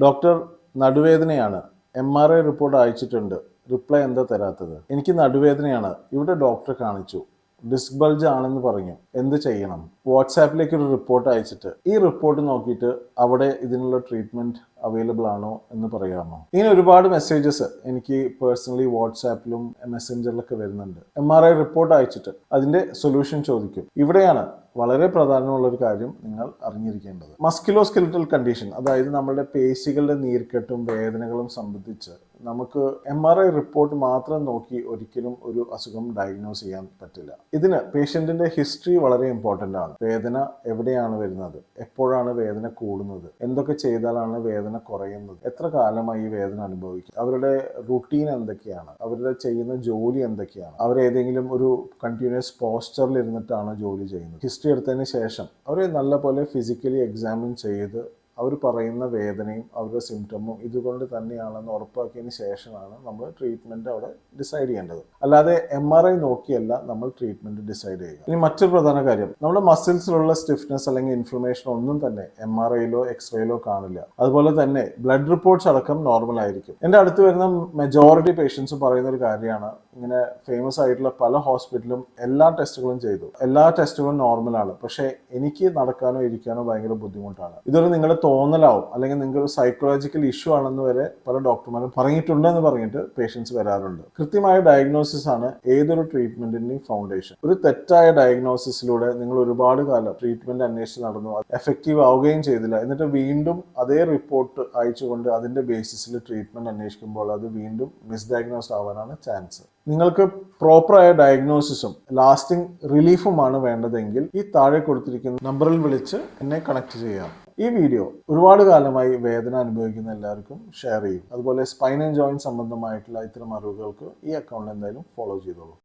Doctor നടുവേദനയാണ്, MRI report അയച്ചിട്ടുണ്ട്, reply എന്താ തരാത്തത്? എനിക്ക് നടുവേദനയാണ്, ഇവിടെ ഡോക്ടറെ കാണിച്ചു, ഡിസ്ക് ബൾജ് ആണെന്ന് പറഞ്ഞു, എന്ത് ചെയ്യണം? വാട്സാപ്പിലേക്ക് ഒരു റിപ്പോർട്ട് അയച്ചിട്ട് ഈ റിപ്പോർട്ട് നോക്കിയിട്ട് അവിടെ ഇതിനുള്ള ട്രീറ്റ്മെന്റ് അവൈലബിൾ ആണോ എന്ന് പറയാമോ? ഇങ്ങനെ ഒരുപാട് മെസ്സേജസ് എനിക്ക് പേഴ്സണലി വാട്സാപ്പിലും മെസ്സഞ്ചറിലൊക്കെ വരുന്നുണ്ട്. MRI റിപ്പോർട്ട് അയച്ചിട്ട് അതിന്റെ സൊല്യൂഷൻ ചോദിക്കും. ഇവിടെയാണ് വളരെ പ്രധാനമുള്ള ഒരു കാര്യം നിങ്ങൾ അറിഞ്ഞിരിക്കേണ്ടത്. മസ്കുലോസ്കെലിറ്റൽ കണ്ടീഷൻ, അതായത് നമ്മുടെ പേശികളുടെ നീർക്കെട്ടും വേദനകളും സംബന്ധിച്ച് നമുക്ക് MRI റിപ്പോർട്ട് മാത്രം നോക്കി ഒരിക്കലും ഒരു അസുഖം ഡയഗ്നോസ് ചെയ്യാൻ പറ്റില്ല. ഇതിന് പേഷ്യന്റിന്റെ ഹിസ്റ്ററി വളരെ ഇമ്പോർട്ടൻ്റ് ആണ്. വേദന എവിടെയാണ് വരുന്നത്, എപ്പോഴാണ് വേദന കൂടുന്നത്, എന്തൊക്കെ ചെയ്താലാണ് വേദന കുറയുന്നത്, എത്ര കാലമായി ഈ വേദന അനുഭവിക്കും, അവരുടെ റുട്ടീൻ എന്തൊക്കെയാണ്, അവരുടെ ചെയ്യുന്ന ജോലി എന്തൊക്കെയാണ്, അവരേതെങ്കിലും ഒരു കണ്ടിന്യൂസ് പോസ്ചറിൽ ഇരുന്നിട്ടാണ് ജോലി ചെയ്യുന്നത്. ഹിസ്റ്ററി എടുത്തതിന് ശേഷം അവരെ നല്ലപോലെ ഫിസിക്കലി എക്സാമിൻ ചെയ്ത് അവർ പറയുന്ന വേദനയും അവരുടെ സിംറ്റമും ഇതുകൊണ്ട് തന്നെയാണെന്ന് ഉറപ്പാക്കിയതിന് ശേഷമാണ് നമ്മൾ ട്രീറ്റ്മെൻറ്റ് അവിടെ ഡിസൈഡ് ചെയ്യേണ്ടത്. അല്ലാതെ MRI നോക്കിയല്ല നമ്മൾ ട്രീറ്റ്മെൻറ്റ് ഡിസൈഡ് ചെയ്യുക. ഇനി മറ്റൊരു പ്രധാന കാര്യം, നമ്മുടെ മസിൽസിലുള്ള സ്റ്റിഫ്നെസ് അല്ലെങ്കിൽ ഇൻഫ്ലമേഷൻ ഒന്നും തന്നെ MRIയിലോ എക്സ്റേയിലോ കാണില്ല. അതുപോലെ തന്നെ ബ്ലഡ് റിപ്പോർട്ട്സ് അടക്കം നോർമൽ ആയിരിക്കും. എൻ്റെ അടുത്ത് വരുന്ന മെജോറിറ്റി പേഷ്യൻസ് പറയുന്ന ഒരു കാര്യമാണ്, ഇങ്ങനെ ഫേമസ് ആയിട്ടുള്ള പല ഹോസ്പിറ്റലും എല്ലാ ടെസ്റ്റുകളും ചെയ്തു, എല്ലാ ടെസ്റ്റുകളും നോർമലാണ്, പക്ഷേ എനിക്ക് നടക്കാനോ ഇരിക്കാനോ ഭയങ്കര ബുദ്ധിമുട്ടാണ്. ഇതൊരു നിങ്ങളുടെ തോന്നലാവും, അല്ലെങ്കിൽ നിങ്ങൾക്ക് ഒരു സൈക്കോളജിക്കൽ ഇഷ്യൂ ആണെന്ന് വരെ പല ഡോക്ടർമാരും പറഞ്ഞിട്ടുണ്ടെന്ന് പറഞ്ഞിട്ട് പേഷ്യൻസ് വരാറുണ്ട്. കൃത്യമായ ഡയഗ്നോസിസ് ആണ് ഏതൊരു ട്രീറ്റ്മെന്റിന്റെയും ഫൗണ്ടേഷൻ. ഒരു തെറ്റായ ഡയഗ്നോസിസിലൂടെ നിങ്ങൾ ഒരുപാട് കാലം ട്രീറ്റ്മെന്റ് അന്വേഷിച്ച് നടന്നു, എഫക്റ്റീവ് ആവുകയും ചെയ്തില്ല, എന്നിട്ട് വീണ്ടും അതേ റിപ്പോർട്ട് അയച്ചുകൊണ്ട് അതിന്റെ ബേസിസിൽ ട്രീറ്റ്മെന്റ് അന്വേഷിക്കുമ്പോൾ അത് വീണ്ടും മിസ്ഡയഗ്നോസ്ഡ് ആവാനാണ് ചാൻസ്. നിങ്ങൾക്ക് പ്രോപ്പറായ ഡയഗ്നോസിസും ലാസ്റ്റിംഗ് റിലീഫുമാണ് വേണ്ടതെങ്കിൽ ഈ താഴെ കൊടുത്തിരിക്കുന്ന നമ്പറിൽ വിളിച്ച് എന്നെ കണക്ട് ചെയ്യാം. ഈ വീഡിയോ ഒരുപാട് കാലമായി വേദന അനുഭവിക്കുന്ന എല്ലാവർക്കും ഷെയർ ചെയ്യും. അതുപോലെ സ്പൈൻ ആൻഡ് ജോയിന്റ് സംബന്ധമായിട്ടുള്ള ഇത്തരം അറിവുകൾക്ക് ഈ അക്കൗണ്ട് എന്തായാലും ഫോളോ ചെയ്തോളൂ.